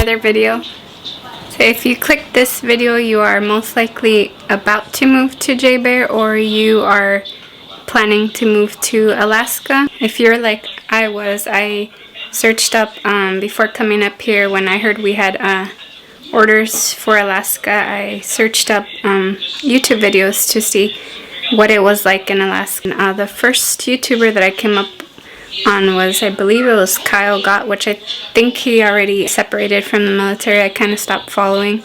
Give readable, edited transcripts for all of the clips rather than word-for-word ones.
another video. So if you click this video, you are most likely about to move to JBER, or you are planning to move to Alaska. If you're like I was, I searched up before coming up here. When I heard we had orders for Alaska, I searched up YouTube videos to see what it was like in Alaska. The first YouTuber that I came up on was, I believe it was Kyle Gott, which I think he already separated from the military. I kind of stopped following.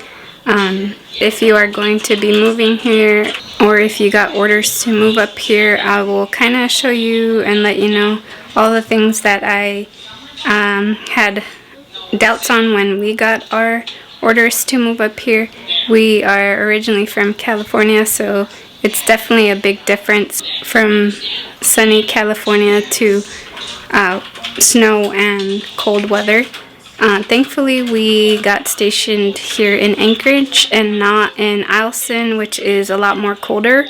If you are going to be moving here, or if you got orders to move up here, I will kind of show you and let you know all the things that I had doubts on when we got our orders to move up here. We are originally from California, so it's definitely a big difference from sunny California to snow and cold weather. Thankfully, we got stationed here in Anchorage and not in Eielson, which is a lot more colder.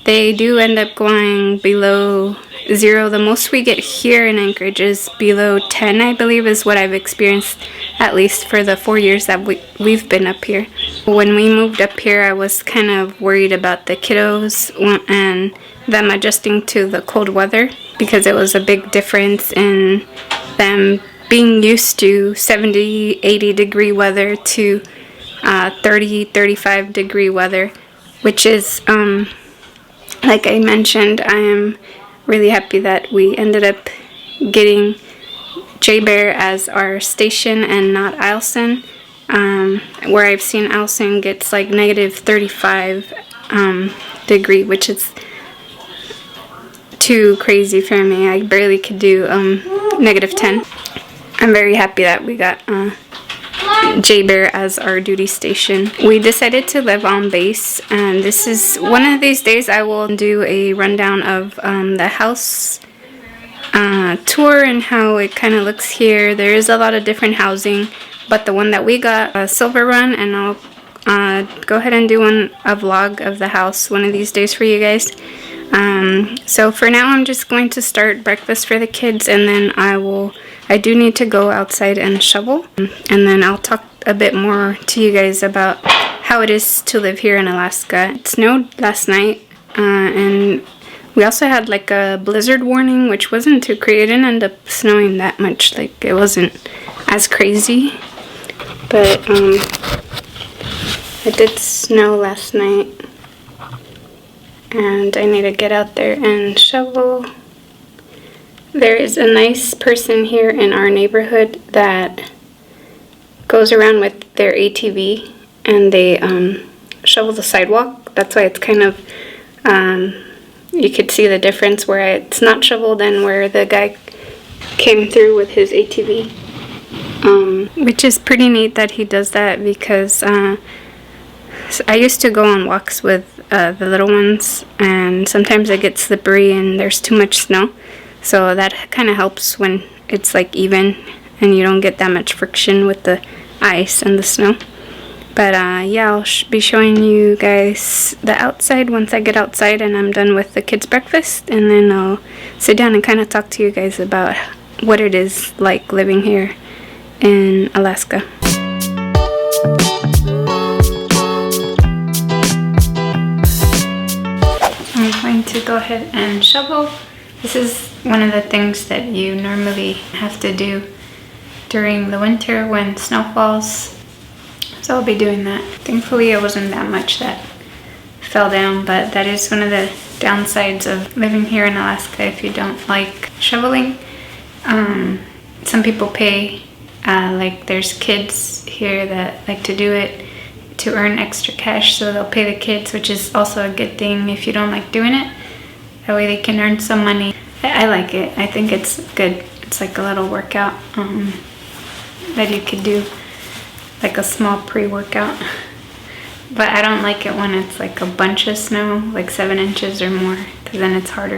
They do end up going below 0. The most we get here in Anchorage is below 10, I believe, is what I've experienced, at least for the 4 years that we've been up here. When we moved up here, I was kind of worried about the kiddos and them adjusting to the cold weather, because it was a big difference in them being used to 70, 80 degree weather to 30, 35 degree weather, which is, like I mentioned, I am really happy that we ended up getting JBER as our station and not Eielson, where I've seen Eielson gets like negative 35 degree, which is too crazy for me. I barely could do negative 10. I'm very happy that we got JBER as our duty station. We decided to live on base, and this is one of these days I will do a rundown of the house tour and how it kind of looks here. There is a lot of different housing, but the one that we got, Silver Run, and I'll go ahead and do a vlog of the house one of these days for you guys. So for now, I'm just going to start breakfast for the kids, and then I do need to go outside and shovel, and then I'll talk a bit more to you guys about how it is to live here in Alaska. It snowed last night, and we also had like a blizzard warning, which wasn't too crazy. It didn't end up snowing that much, like it wasn't as crazy, but it did snow last night, and I need to get out there and shovel. There is a nice person here in our neighborhood that goes around with their ATV, and they shovel the sidewalk. That's why it's kind of, you could see the difference where it's not shoveled and where the guy came through with his ATV. Which is pretty neat that he does that, because I used to go on walks with the little ones, and sometimes it gets slippery and there's too much snow. So that kind of helps when it's like even and you don't get that much friction with the ice and the snow. But yeah, I'll be showing you guys the outside once I get outside and I'm done with the kids' breakfast, and then I'll sit down and kind of talk to you guys about what it is like living here in Alaska. I'm going to go ahead and shovel. This is one of the things that you normally have to do during the winter when snow falls. So I'll be doing that. Thankfully it wasn't that much that fell down, but that is one of the downsides of living here in Alaska if you don't like shoveling. Some people pay, like there's kids here that like to do it to earn extra cash, so they'll pay the kids, which is also a good thing if you don't like doing it. That way they can earn some money. I like it. I think it's good. It's like a little workout that you could do, like a small pre-workout. But I don't like it when it's like a bunch of snow, like 7 inches or more, because then it's harder.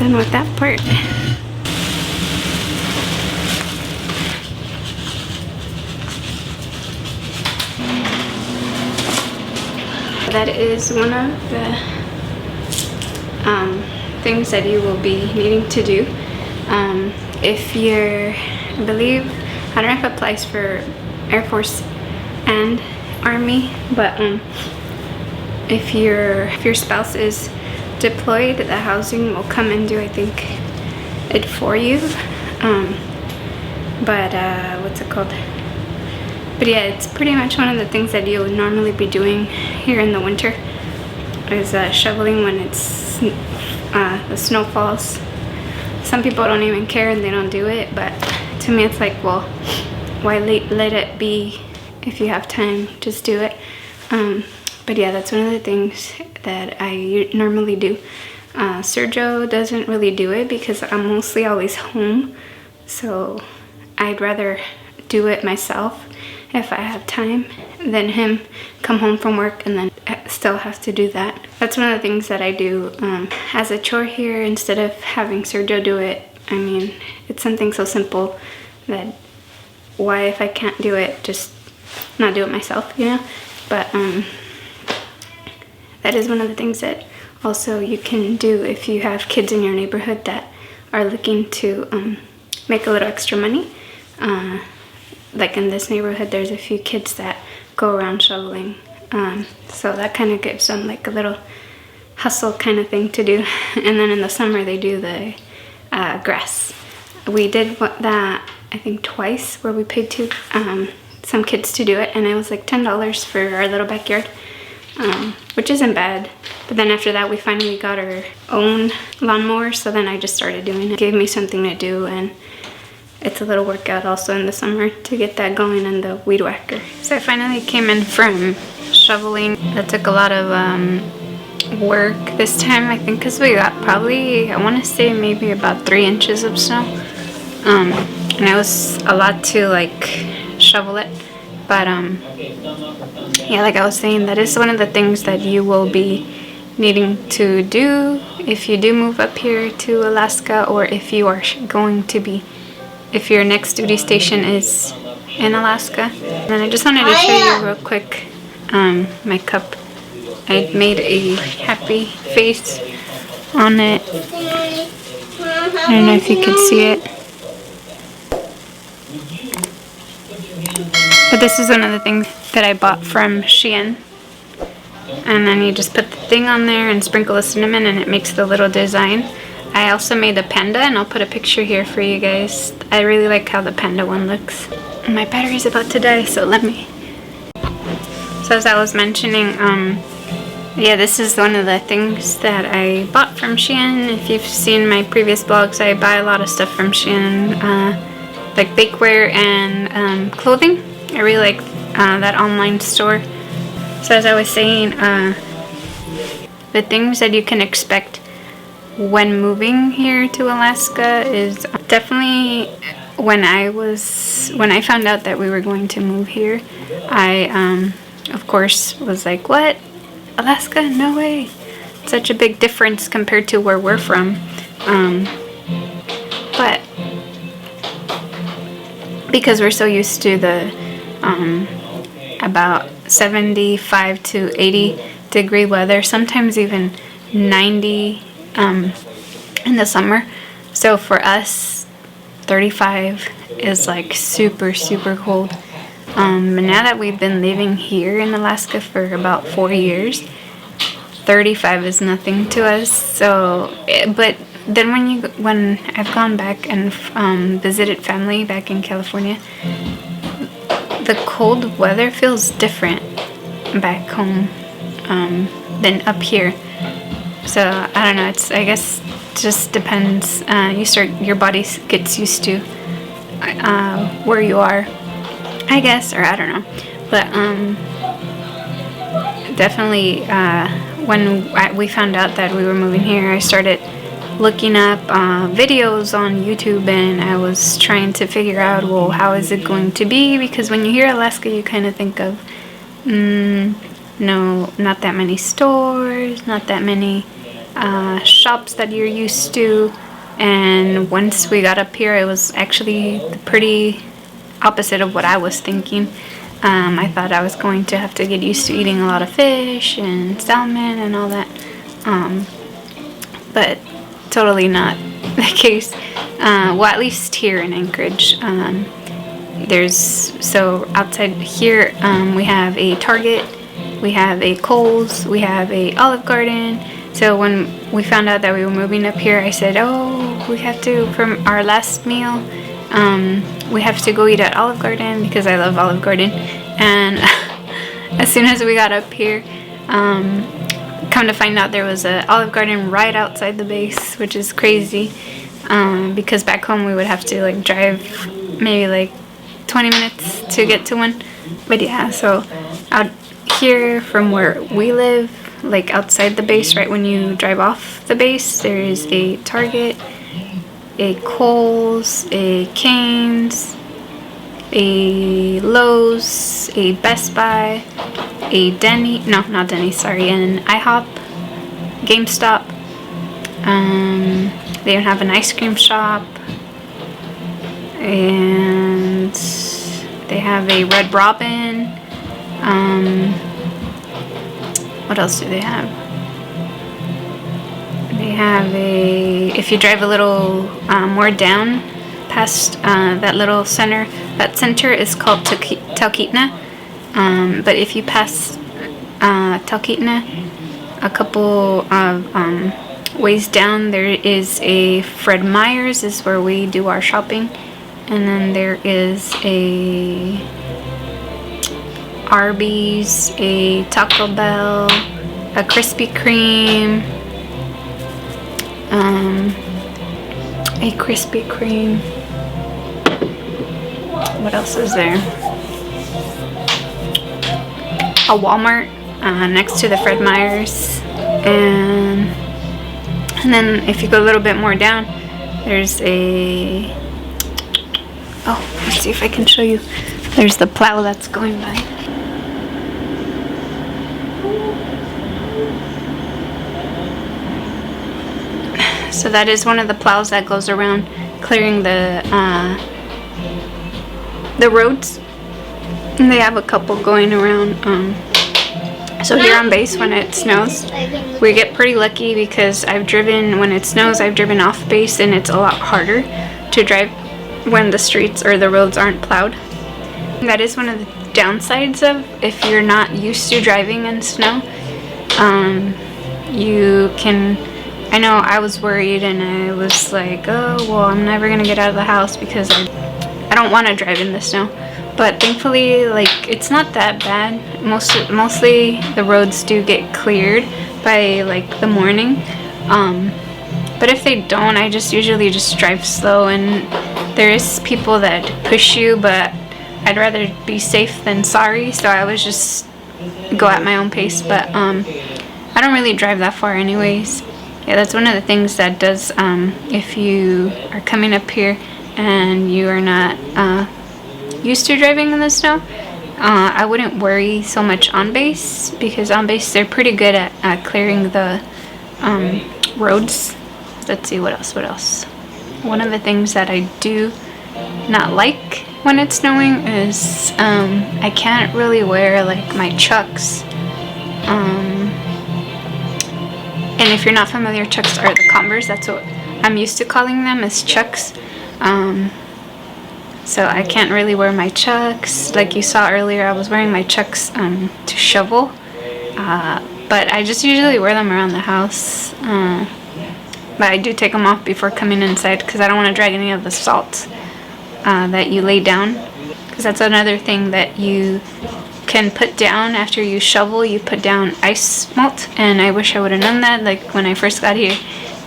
done with that part. That is one of the things that you will be needing to do. If you're, I believe, I don't know if it applies for Air Force and Army, but if your spouse is deployed, the housing will come and do, I think, it for you. What's it called? But yeah, it's pretty much one of the things that you would normally be doing here in the winter is shoveling when it's the snow falls. Some people don't even care and they don't do it, but to me it's like, well, why let it be? If you have time, just do it. But yeah, that's one of the things that I normally do. Sergio doesn't really do it because I'm mostly always home, so I'd rather do it myself if I have time than him come home from work and then still have to do that. That's one of the things that I do as a chore here instead of having Sergio do it. I mean, it's something so simple that why, if I can't do it, just not do it myself, you know? But that is one of the things that also you can do if you have kids in your neighborhood that are looking to make a little extra money. Like in this neighborhood, there's a few kids that go around shoveling. So that kind of gives them like a little hustle kind of thing to do. And then in the summer, they do the grass. We did that, I think, twice, where we paid some kids to do it. And it was like $10 for our little backyard, which isn't bad. But then after that, we finally got our own lawnmower. So then I just started doing it. It gave me something to do, and it's a little workout also in the summer to get that going in the weed whacker. So I finally came in from shoveling. That took a lot of work this time, I think, because we got probably, I want to say maybe about 3 inches of snow. And it was a lot to like shovel it. But yeah, like I was saying, that is one of the things that you will be needing to do if you do move up here to Alaska, or if you are going to be, if your next duty station is in Alaska. And then I just wanted to show you real quick my cup. I made a happy face on it. I don't know if you can see it. But this is one of the things that I bought from Shein. And then you just put the thing on there and sprinkle the cinnamon and it makes the little design. I also made a panda, and I'll put a picture here for you guys. I really like how the panda one looks. My battery's about to die, so let me. So as I was mentioning, yeah, this is one of the things that I bought from Shein. If you've seen my previous vlogs, I buy a lot of stuff from Shein, like bakeware and clothing. I really like that online store. So as I was saying, the things that you can expect when moving here to Alaska is definitely when I found out that we were going to move here, I of course was like, what? Alaska? No way. Such a big difference compared to where we're from. But because we're so used to the about 75 to 80 degree weather, sometimes even 90 in the summer. So for us, 35 is like super cold. But now that we've been living here in Alaska for about 4 years, 35 is nothing to us. So, but then when I've gone back and visited family back in California, the cold weather feels different back home than up here. So I don't know. I guess just depends. Your body gets used to where you are, I guess, or I don't know. But definitely when we found out that we were moving here, I started looking up videos on YouTube, and I was trying to figure out, well, how is it going to be? Because when you hear Alaska, you kind of think of no, not that many stores, not that many shops that you're used to. And once we got up here, it was actually the pretty opposite of what I was thinking. I thought I was going to have to get used to eating a lot of fish and salmon and all that, but totally not the case. Well, at least here in Anchorage. So outside here, we have a Target, we have a Kohl's, we have a Olive Garden. So when we found out that we were moving up here, I said, oh, we have to, from our last meal, we have to go eat at Olive Garden because I love Olive Garden. And as soon as we got up here, come to find out there was an Olive Garden right outside the base, which is crazy, because back home we would have to like drive maybe like 20 minutes to get to one. But yeah, so out here from where we live, like outside the base, right when you drive off the base, there is a Target, a Kohl's, a Cane's, a Lowe's, a Best Buy, a Denny, no, not Denny, sorry, an IHOP, GameStop. They even have an ice cream shop, and they have a Red Robin. What else do they have? They have if you drive a little more down past that little center, that center is called Talkeetna. But if you pass Talkeetna a couple of ways down, there is a Fred Meyer's, is where we do our shopping. And then there is a Arby's, a Taco Bell, a Krispy Kreme, a Krispy Kreme. What else is there? A Walmart next to the Fred Meyer's, and then if you go a little bit more down, there's a, oh, let's see if I can show you. There's the plow that's going by. So that is one of the plows that goes around clearing the roads. And they have a couple going around. So here on base, when it snows, we get pretty lucky because I've driven, when it snows, I've driven off base, and it's a lot harder to drive when the streets or the roads aren't plowed. That is one of the downsides of if you're not used to driving in snow. You can, I know I was worried, and I was like, oh, well, I'm never gonna get out of the house because I don't want to drive in the snow. But thankfully, like, it's not that bad. Mostly the roads do get cleared by like the morning. But if they don't, I just usually just drive slow, and there is people that push you, but I'd rather be safe than sorry, so I always just go at my own pace. But I don't really drive that far anyways. Yeah, that's one of the things that does, if you are coming up here and you are not used to driving in the snow, I wouldn't worry so much on base, because on base they're pretty good at clearing the roads. Let's see, what else? One of the things that I do not like when it's snowing is I can't really wear like my chucks. And if you're not familiar, chucks are the Converse. That's what I'm used to calling them, as chucks. So I can't really wear my chucks. Like you saw earlier, I was wearing my chucks to shovel. But I just usually wear them around the house. But I do take them off before coming inside, because I don't want to drag any of the salt that you lay down. Because that's another thing that you can put down after you shovel. You put down ice melt, and I wish I would have known that. Like when I first got here,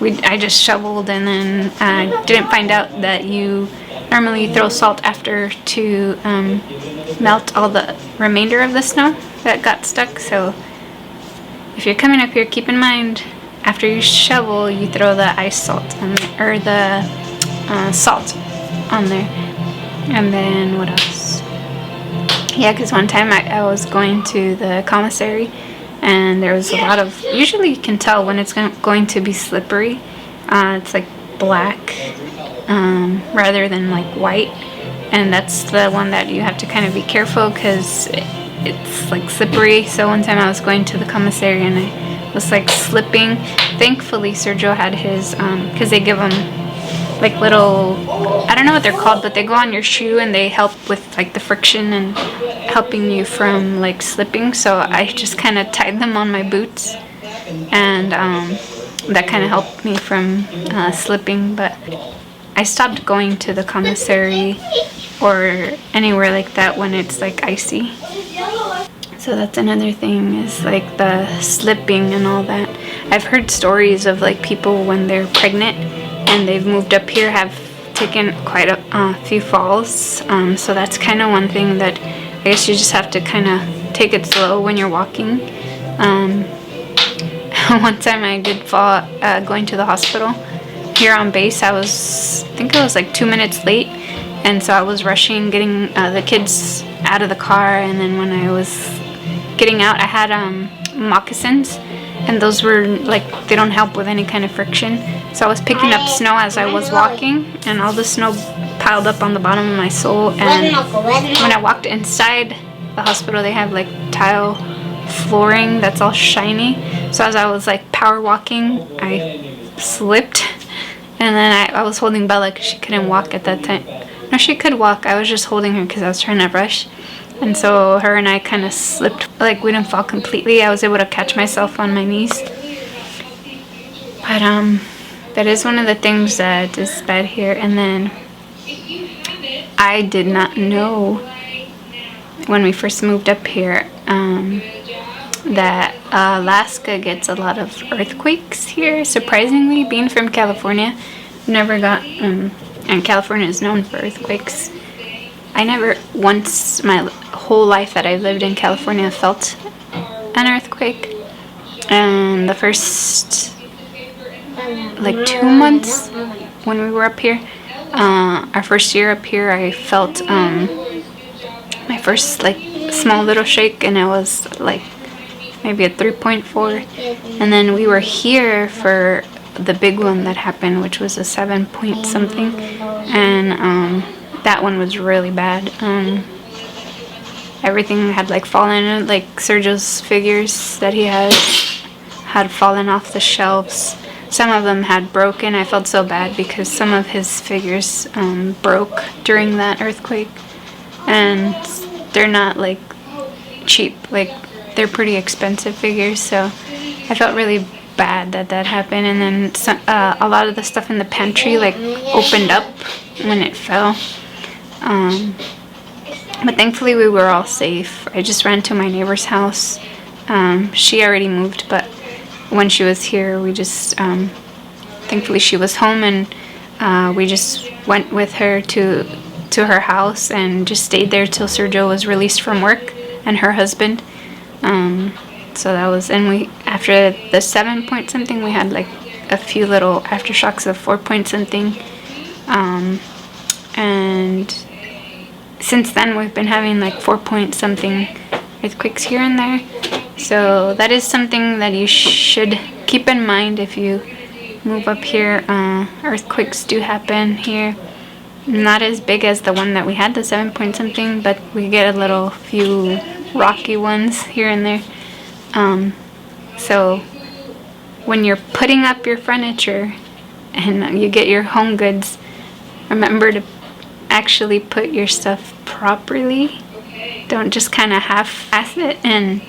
I just shoveled, and then I didn't find out that you normally throw salt after to melt all the remainder of the snow that got stuck. So if you're coming up here, keep in mind, after you shovel, you throw the ice salt on there, or the salt on there. And then what else? Yeah, because one time I was going to the commissary, and there was a lot of, usually you can tell when it's going to be slippery. It's like black rather than like white, and that's the one that you have to kind of be careful because it's like slippery. So one time I was going to the commissary and I was like slipping. Thankfully Sergio had his, because they give them like little, I don't know what they're called, but they go on your shoe and they help with like the friction and helping you from like slipping. So I just kind of tied them on my boots, and that kind of helped me from slipping. But I stopped going to the commissary or anywhere like that when it's like icy. So that's another thing, is like the slipping and all that. I've heard stories of like people when they're pregnant and they've moved up here have taken quite a few falls. So that's kind of one thing that I guess you just have to kind of take it slow when you're walking. One time I did fall going to the hospital here on base. I think I was like 2 minutes late, and so I was rushing getting the kids out of the car, and then when I was getting out I had moccasins, and those were like, they don't help with any kind of friction. So I was picking up snow as I was walking, and all the snow piled up on the bottom of my sole. And when I walked inside the hospital, they have like tile flooring that's all shiny. So as I was like power walking, I slipped, and then I was holding Bella because she couldn't walk at that time. No, she could walk. I was just holding her because I was trying to rush. And so her and I kind of slipped, like we didn't fall completely. I was able to catch myself on my knees. But that is one of the things that is bad here. And then I did not know when we first moved up here that Alaska gets a lot of earthquakes here. Surprisingly, being from California, never got, and California is known for earthquakes. I never once, my whole life that I've lived in California, felt an earthquake. And the first like 2 months when we were up here, our first year up here, I felt my first like small little shake, and it was like maybe a 3.4. And then we were here for the big one that happened, which was a 7 point something, and that one was really bad. Everything had like fallen, like Sergio's figures that he had fallen off the shelves. Some of them had broken. I felt so bad because some of his figures broke during that earthquake, and they're not like cheap, like they're pretty expensive figures. So I felt really bad that that happened. And then some, a lot of the stuff in the pantry like opened up when it fell. But thankfully we were all safe. I just ran to my neighbor's house. She already moved, but when she was here, we just, thankfully she was home, and we just went with her to her house and just stayed there till Sergio was released from work, and her husband. So that was, and we, after the 7 point something, we had like a few little aftershocks of 4 point something. And since then we've been having like 4 point something earthquakes here and there. So that is something that you should keep in mind if you move up here. Earthquakes do happen here. Not as big as the one that we had, the 7 point something, but we get a little few rocky ones here and there. So when you're putting up your furniture and you get your home goods, remember to actually put your stuff properly. Don't just kind of half-ass it and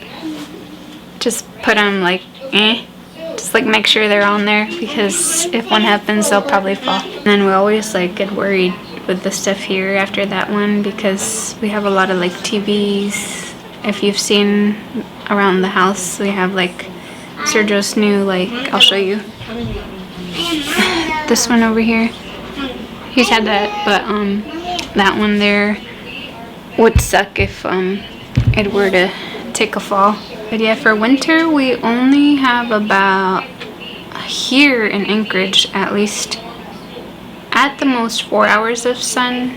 just put them like just like make sure they're on there, because if one happens they'll probably fall. And then we always like get worried with the stuff here after that one, because we have a lot of like TVs. If you've seen around the house, we have like Sergio's new, like, I'll show you this one over here. He's had that, but that one there would suck if it were to take a fall. But yeah, for winter we only have about, here in Anchorage at least, at the most 4 hours of sun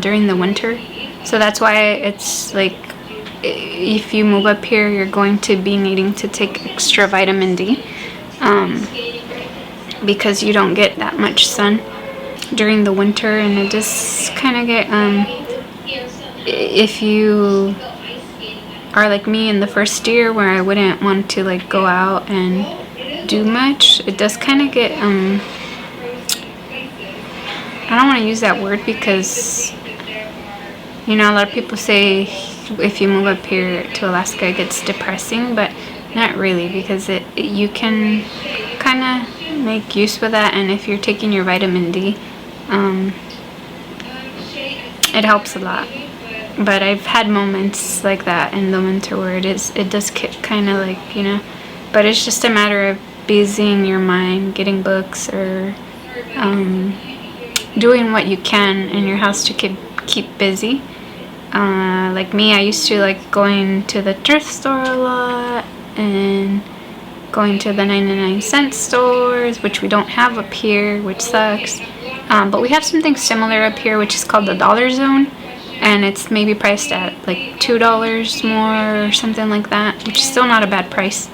during the winter. So that's why it's like if you move up here, you're going to be needing to take extra vitamin D, because you don't get that much sun during the winter, and it just kind of get, if you are like me in the first year where I wouldn't want to like go out and do much, it does kind of get, I don't want to use that word because, you know, a lot of people say if you move up here to Alaska it gets depressing, but not really, because you can kind of make use of that, and if you're taking your vitamin D, it helps a lot. But I've had moments like that in the winter where it does kind of like, you know, but it's just a matter of busying your mind, getting books, or doing what you can in your house to keep busy. Like me, I used to like going to the thrift store a lot and going to the 99-cent stores, which we don't have up here, which sucks. But we have something similar up here, which is called the Dollar Zone, and it's maybe priced at like $2 more or something like that, which is still not a bad price.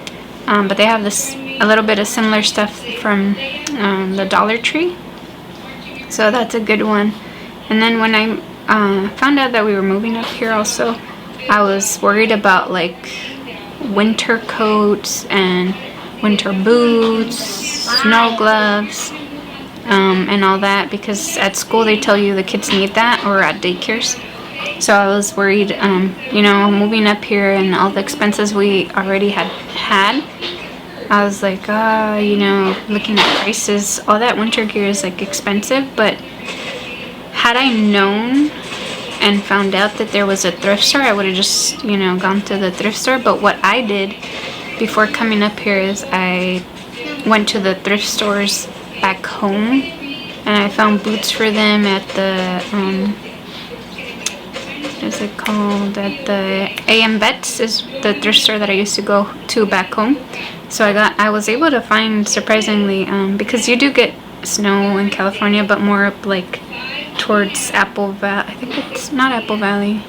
But they have a little bit of similar stuff from the Dollar Tree, so that's a good one. And then when I found out that we were moving up here also, I was worried about like winter coats and winter boots, snow gloves, and all that, because at school they tell you the kids need that, or at daycares. So I was worried, you know, moving up here and all the expenses we already had, I was like, you know, looking at prices, all that winter gear is like expensive. But had I known and found out that there was a thrift store, I would have just, you know, gone to the thrift store. But what I did before coming up here is I went to the thrift stores back home, and I found boots for them at the what is it called, at the AM Vets, is the thrift store that I used to go to back home. So I was able to find, surprisingly, because you do get snow in California, but more up like towards Apple Valley. I think it's not Apple Valley,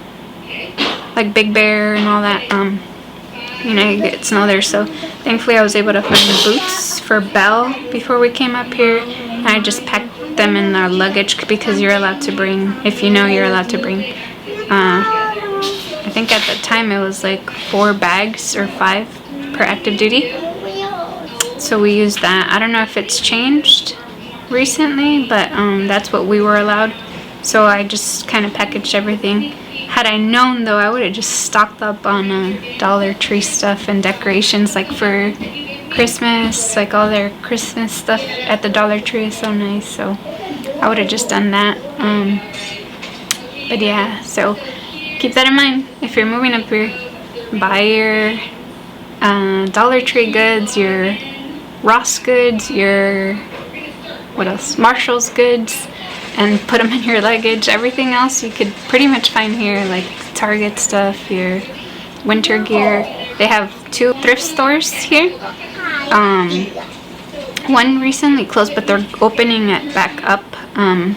like Big Bear and all that. You know, you get snow there. So thankfully I was able to find boots for Belle before we came up here, and I just packed them in our luggage, because you're allowed to bring, if you know, you're allowed to bring, I think at the time it was like 4 bags or 5 per active duty. So we used that. I don't know if it's changed recently, but that's what we were allowed. So I just kind of packaged everything. Had I known though, I would have just stocked up on Dollar Tree stuff and decorations, like for Christmas, like all their Christmas stuff at the Dollar Tree is so nice. So I would have just done that. But yeah, so keep that in mind if you're moving up here. Buy your Dollar Tree goods, your Ross goods, your, what else, Marshall's goods, and put them in your luggage. Everything else you could pretty much find here, like Target stuff, your winter gear. They have 2 thrift stores here. One recently closed, but they're opening it back up, and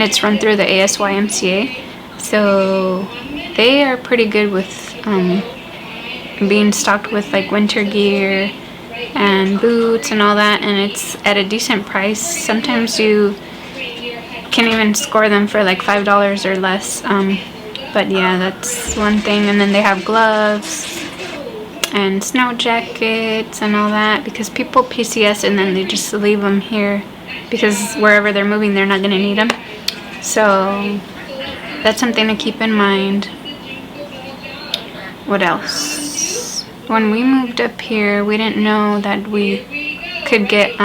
it's run through the ASYMCA. So they are pretty good with being stocked with like winter gear and boots and all that, and it's at a decent price. Sometimes you can even score them for like $5 or less. But yeah, that's one thing. And then they have gloves and snow jackets and all that, because people PCS and then they just leave them here, because wherever they're moving they're not going to need them. So that's something to keep in mind. What else? When we moved up here, we didn't know that we could get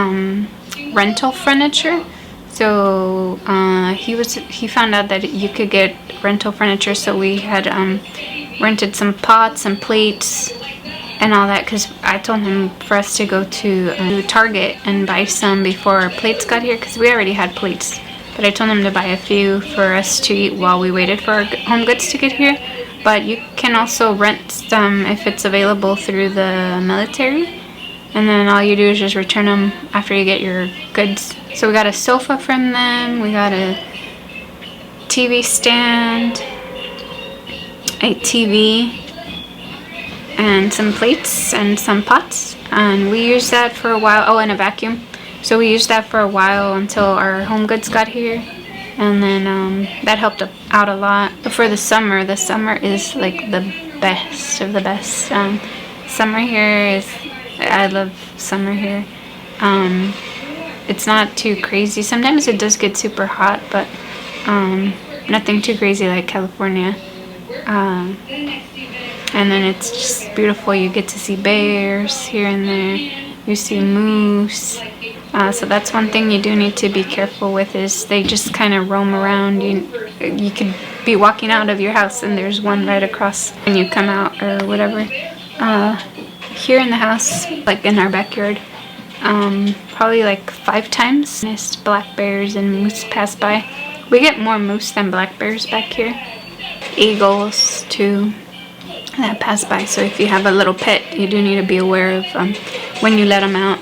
rental furniture. So he found out that you could get rental furniture, so we had rented some pots and plates and all that, because I told him for us to go to Target and buy some before our plates got here, because we already had plates, but I told him to buy a few for us to eat while we waited for our home goods to get here. But you can also rent some if it's available through the military, and then all you do is just return them after you get your goods. So we got a sofa from them, we got a TV stand, a TV, and some plates and some pots, and we used that for a while. Oh, and a vacuum. So we used that for a while until our home goods got here, and then that helped out a lot. But for the summer is like the best of the best. Summer here is, I love summer here. It's not too crazy. Sometimes it does get super hot, but nothing too crazy like California. And then it's just beautiful. You get to see bears here and there. You see moose. So that's one thing you do need to be careful with, is they just kind of roam around. You could be walking out of your house and there's one right across when you come out or whatever. Here in the house, like in our backyard, probably like 5 times black bears and moose pass by. We get more moose than black bears back here. Eagles too, that pass by. So if you have a little pet, you do need to be aware of when you let them out,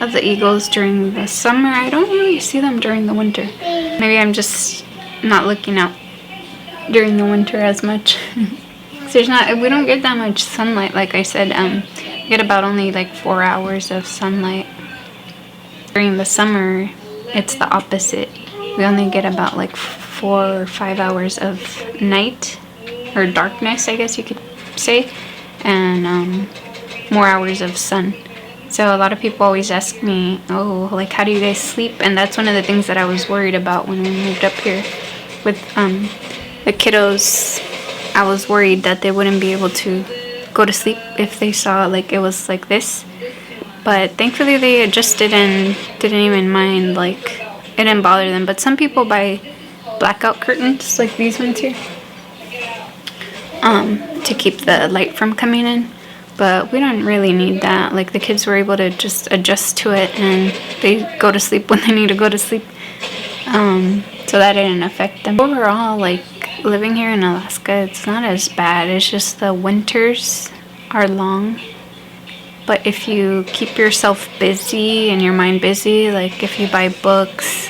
of the eagles during the summer. I don't really see them during the winter. Maybe I'm just not looking out during the winter as much. We don't get that much sunlight. Like I said, we get about only like 4 hours of sunlight. During the summer, it's the opposite. We only get about like 4 or 5 hours of night, or darkness, I guess you could say, and more hours of sun. So a lot of people always ask me, oh, like, how do you guys sleep? And that's one of the things that I was worried about when we moved up here with the kiddos. I was worried that they wouldn't be able to go to sleep if they saw like it was like this. But thankfully they adjusted and didn't even mind, like it didn't bother them. But some people buy blackout curtains like these ones here to keep the light from coming in. But we don't really need that. Like the kids were able to just adjust to it and they go to sleep when they need to go to sleep. So that didn't affect them. Overall, like living here in Alaska, it's not as bad. It's just the winters are long. But if you keep yourself busy and your mind busy, like if you buy books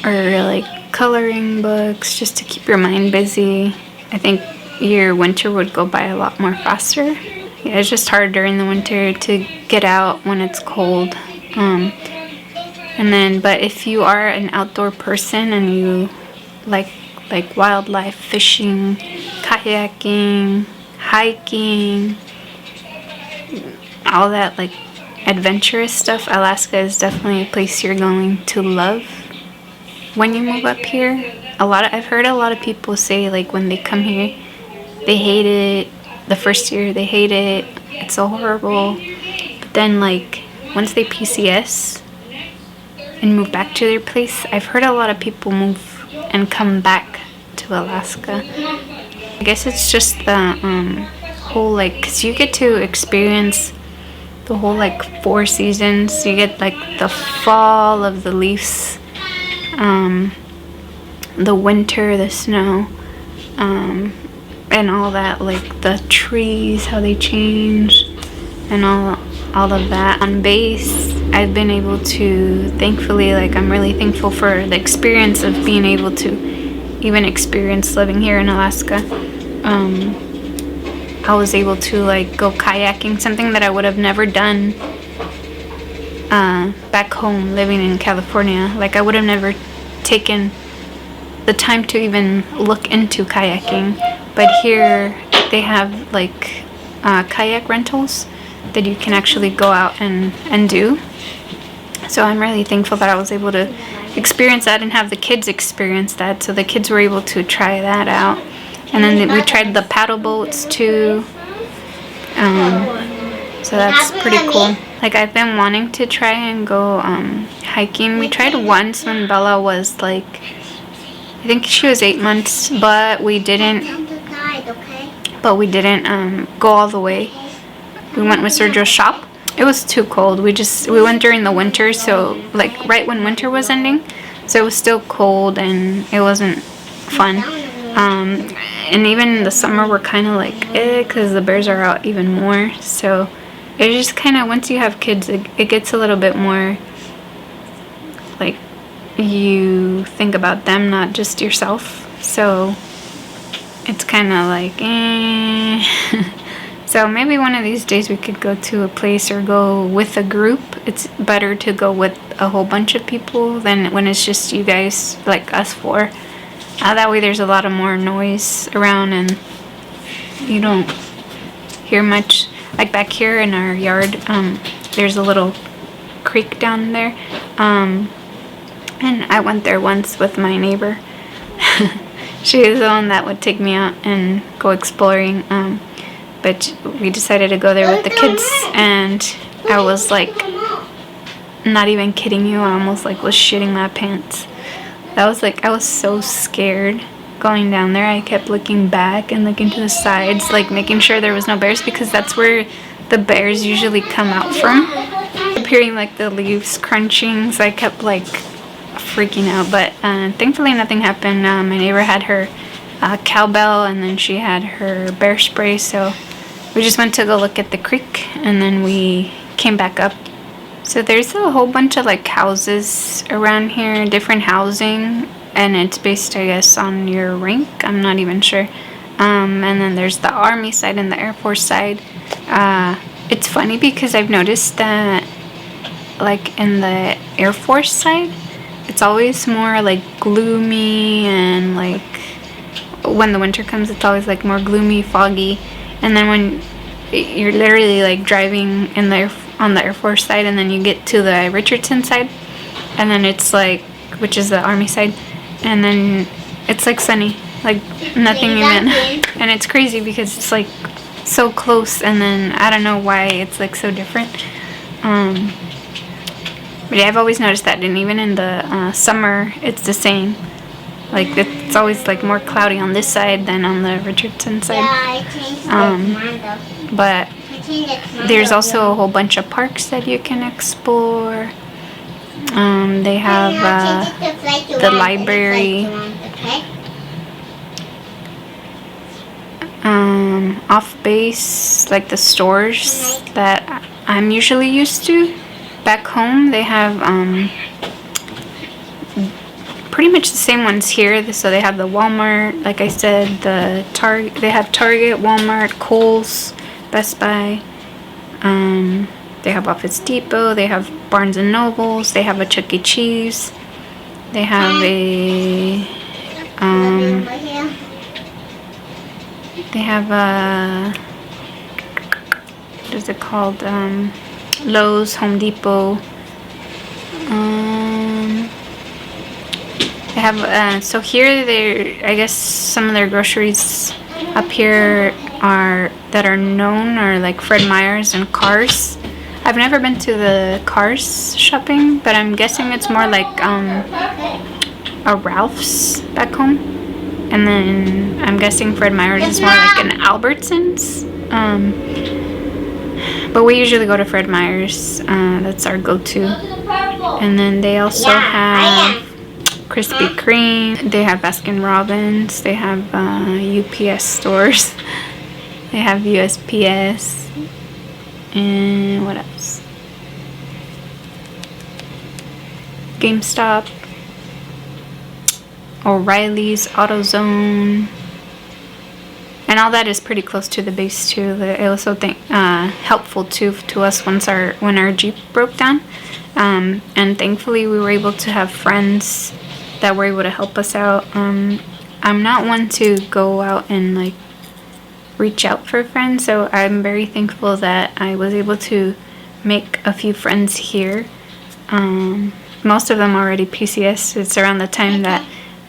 or like coloring books just to keep your mind busy, I think your winter would go by a lot more faster. Yeah, it's just hard during the winter to get out when it's cold. But if you are an outdoor person and you like wildlife, fishing, kayaking, hiking, all that like adventurous stuff, Alaska is definitely a place you're going to love when you move up here. I've heard a lot of people say like when they come here, they hate it. The first year they hate it. It's so horrible. But then like once they PCS and move back to their place, I've heard a lot of people move and come back to Alaska. I guess it's just the whole like, cause you get to experience the whole like 4 seasons. You get like the fall of the leaves, the winter, the snow, and all that, like the trees, how they change, and all of that. On base, I've been able to, thankfully, like I'm really thankful for the experience of being able to even experience living here in Alaska. I was able to like go kayaking, something that I would have never done back home living in California. Like I would have never taken the time to even look into kayaking. But here they have like kayak rentals that you can actually go out and do. So I'm really thankful that I was able to experience that and have the kids experience that. So the kids were able to try that out. And then we tried the paddle boats too. So that's pretty cool. Like I've been wanting to try and go hiking. We tried once when Bella was like, I think she was 8 months, but we didn't go all the way. We went with Sergio's shop. It was too cold. We went during the winter, so like right when winter was ending, so it was still cold and it wasn't fun. And even in the summer we're kind of like because the bears are out even more. So it just kind of, once you have kids, it gets a little bit more like you think about them, not just yourself. So it's kind of like, So maybe one of these days we could go to a place or go with a group. It's better to go with a whole bunch of people than when it's just you guys, like us four. That way there's a lot of more noise around and you don't hear much. Like back here in our yard, there's a little creek down there. And I went there once with my neighbor. She is the one that would take me out and go exploring. But we decided to go there with the kids, and I was like, not even kidding you, I almost like was shitting my pants. That was like, I was so scared going down there. I kept looking back and looking to the sides, like making sure there was no bears, because that's where the bears usually come out from. Hearing like the leaves crunching, so I kept like freaking out, but thankfully nothing happened. My neighbor had her cowbell, and then she had her bear spray, so we just went to go look at the creek, and then we came back up. So there's a whole bunch of like houses around here, different housing, and it's based, I guess, on your rank. I'm not even sure. And then there's the Army side and the Air Force side. It's funny because I've noticed that like in the Air Force side, it's always more like gloomy, and like when the winter comes, it's always like more gloomy, foggy. And then when you're literally like driving in the on the Air Force side, and then you get to the Richardson side, and then it's like, which is the Army side, and then it's like sunny, like nothing even. And it's crazy because it's like so close, and then I don't know why it's like so different. But yeah, I've always noticed that, and even in the summer, it's the same. Like it's always like more cloudy on this side than on the Richardson side. But there's also a whole bunch of parks that you can explore. They have the library. Off base, like the stores that I'm usually used to. Back home, they have pretty much the same ones here. So they have the Walmart, like I said, the Target. They have Target, Walmart, Kohl's, Best Buy. They have Office Depot. They have Barnes and Nobles. They have a Chuck E. Cheese. They have a what is it called? Lowe's, Home Depot. They have, so here I guess some of their groceries up here that are known are like Fred Meyer's and Cars. I've never been to the Cars shopping, but I'm guessing it's more like a Ralph's back home. And then I'm guessing Fred Meyer's is more like an Albertsons. But we usually go to Fred Meyer's. That's our go-to. And then they also have Krispy Kreme. They have Baskin Robbins. They have UPS stores. They have USPS. And what else? GameStop. O'Reilly's, AutoZone. And all that is pretty close to the base too. I also think helpful too to us when our Jeep broke down. And thankfully we were able to have friends that were able to help us out. I'm not one to go out and like reach out for friends, so I'm very thankful that I was able to make a few friends here. Most of them already PCS. It's around the time that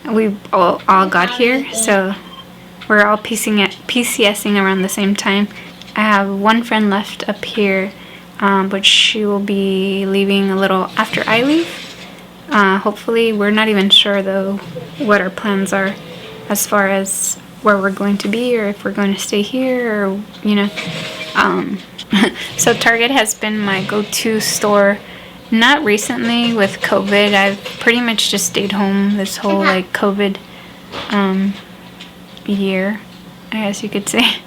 we all got here, so we're all PCSing around the same time. I have one friend left up here, but she will be leaving a little after I leave. Hopefully, we're not even sure though what our plans are as far as where we're going to be, or if we're going to stay here, or so Target has been my go-to store. Not recently with COVID. I've pretty much just stayed home this whole like COVID year, I guess you could say.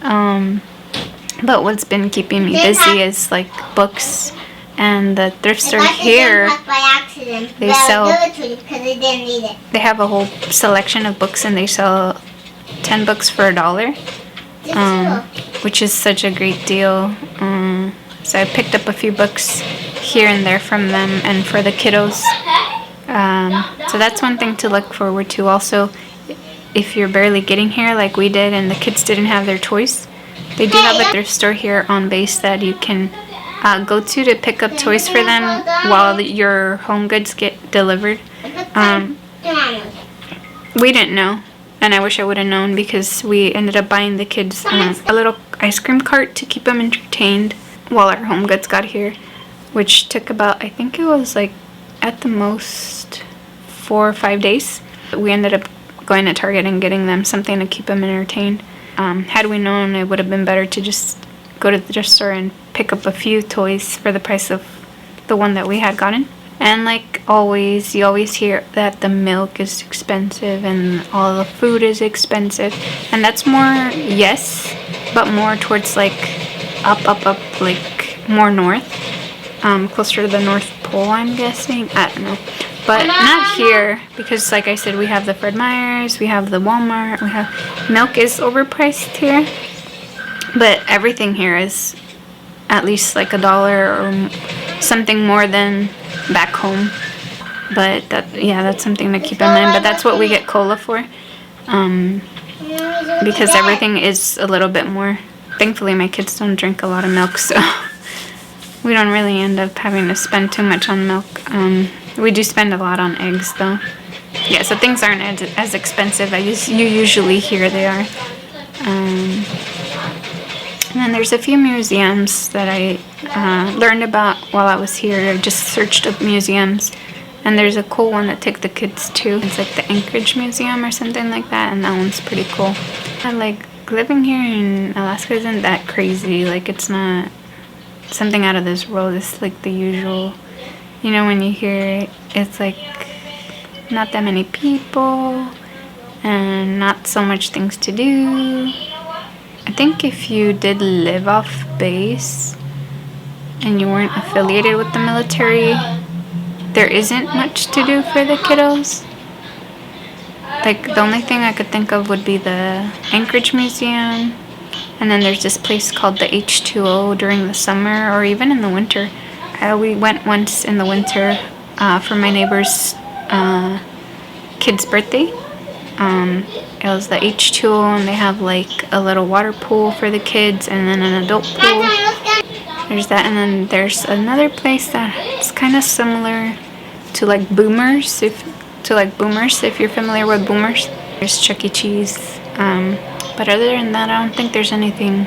But what's been keeping me busy is like books, and the thrift store here, they sell, they have a whole selection of books, and they sell 10 books for $1, which is such a great deal. So I picked up a few books here and there from them and for the kiddos. So that's one thing to look forward to. Also, if you're barely getting here like we did and the kids didn't have their toys, they do have a thrift store here on base that you can go to pick up toys for them while your home goods get delivered. We didn't know, and I wish I would have known, because we ended up buying the kids a little ice cream cart to keep them entertained while our home goods got here, which took about, I think it was like at the most 4 or 5 days. We ended up going to Target and getting them something to keep them entertained. Had we known, it would have been better to just go to the thrift store and pick up a few toys for the price of the one that we had gotten. And like always, you always hear that the milk is expensive and all the food is expensive. And that's more, yes, but more towards like up, like more north. Closer to the North Pole, I'm guessing. I don't know. But not here, because like I said, we have the Fred Meyers, we have the Walmart, we have... Milk is overpriced here. But everything here is at least like $1 or something more than back home. But that's something to keep in mind. But that's what we get cola for, because everything is a little bit more. Thankfully my kids don't drink a lot of milk, so we don't really end up having to spend too much on milk. We do spend a lot on eggs though. Yeah, so things aren't as expensive as you usually hear they are. And then there's a few museums that I learned about while I was here. I just searched up museums, and there's a cool one to take the kids to. It's like the Anchorage Museum or something like that, and that one's pretty cool. I like living here in Alaska isn't that crazy. Like, it's not something out of this world. It's like the usual, you know, when you hear it, it's like not that many people and not so much things to do. I think if you did live off base and you weren't affiliated with the military, there isn't much to do for the kiddos. Like, the only thing I could think of would be the Anchorage Museum, and then there's this place called the H2O during the summer or even in the winter. We went once in the winter for my neighbor's kid's birthday. It was the H2O, and they have like a little water pool for the kids and then an adult pool. There's that, and then there's another place that's kind of similar to like Boomers, if you're familiar with Boomers. There's Chuck E. Cheese, but other than that, I don't think there's anything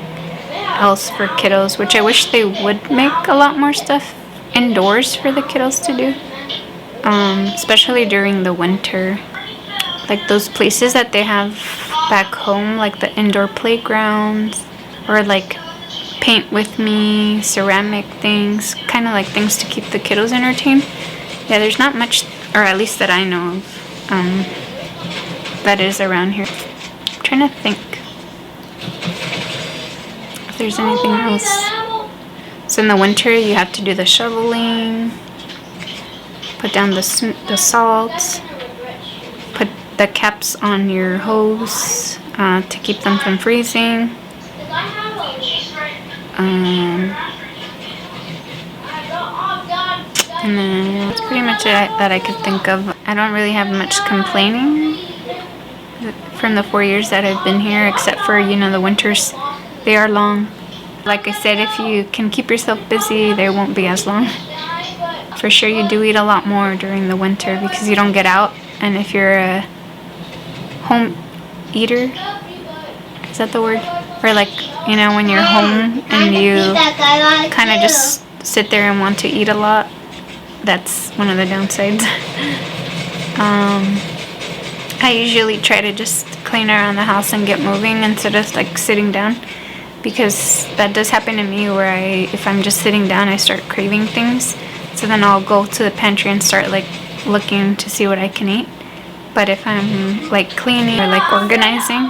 else for kiddos, which I wish they would make a lot more stuff indoors for the kiddos to do, especially during the winter. Like those places that they have back home, like the indoor playgrounds, or like paint with me, ceramic things, kind of like things to keep the kiddos entertained. Yeah, there's not much, or at least that I know of, that is around here. I'm trying to think if there's anything else. So in the winter, you have to do the shoveling, put down the salt, put the caps on your hose to keep them from freezing. And then that's pretty much it that I could think of. I don't really have much complaining from the 4 years that I've been here, except for, you know, the winters. They are long. Like I said, if you can keep yourself busy, they won't be as long. For sure, you do eat a lot more during the winter because you don't get out. And if you're a home eater, is that the word? Or like, you know, when you're home and you kind of just sit there and want to eat a lot, that's one of the downsides. I usually try to just clean around the house and get moving instead of like sitting down, because that does happen to me where if I'm just sitting down, I start craving things. So then I'll go to the pantry and start like looking to see what I can eat. But if I'm like cleaning or like organizing,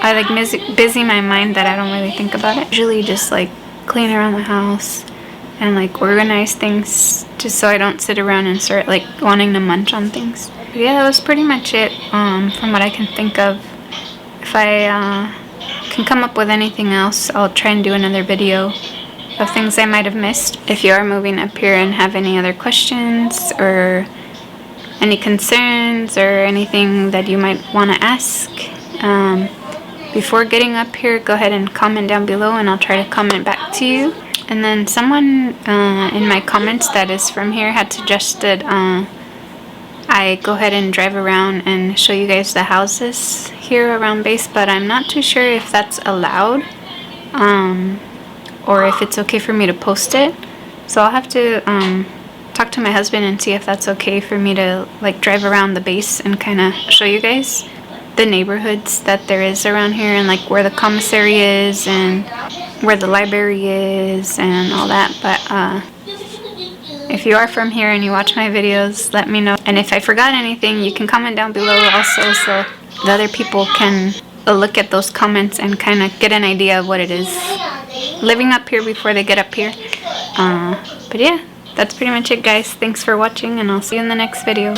I like busy my mind that I don't really think about it. Usually just like clean around the house and like organize things just so I don't sit around and start like wanting to munch on things. But yeah, that was pretty much it from what I can think of. If if I can come up with anything else, I'll try and do another video of things I might have missed. If you are moving up here and have any other questions or any concerns or anything that you might want to ask before getting up here, go ahead and comment down below and I'll try to comment back to you. And then someone in my comments that is from here had suggested I go ahead and drive around and show you guys the houses here around base, but I'm not too sure if that's allowed or if it's okay for me to post it. So I'll have to talk to my husband and see if that's okay for me to like drive around the base and kind of show you guys the neighborhoods that there is around here, and like where the commissary is and where the library is and all that. But if you are from here and you watch my videos, let me know. And if I forgot anything, you can comment down below also, so the other people can look at those comments and kind of get an idea of what it is living up here before they get up here. But yeah, that's pretty much it, guys. Thanks for watching, and I'll see you in the next video.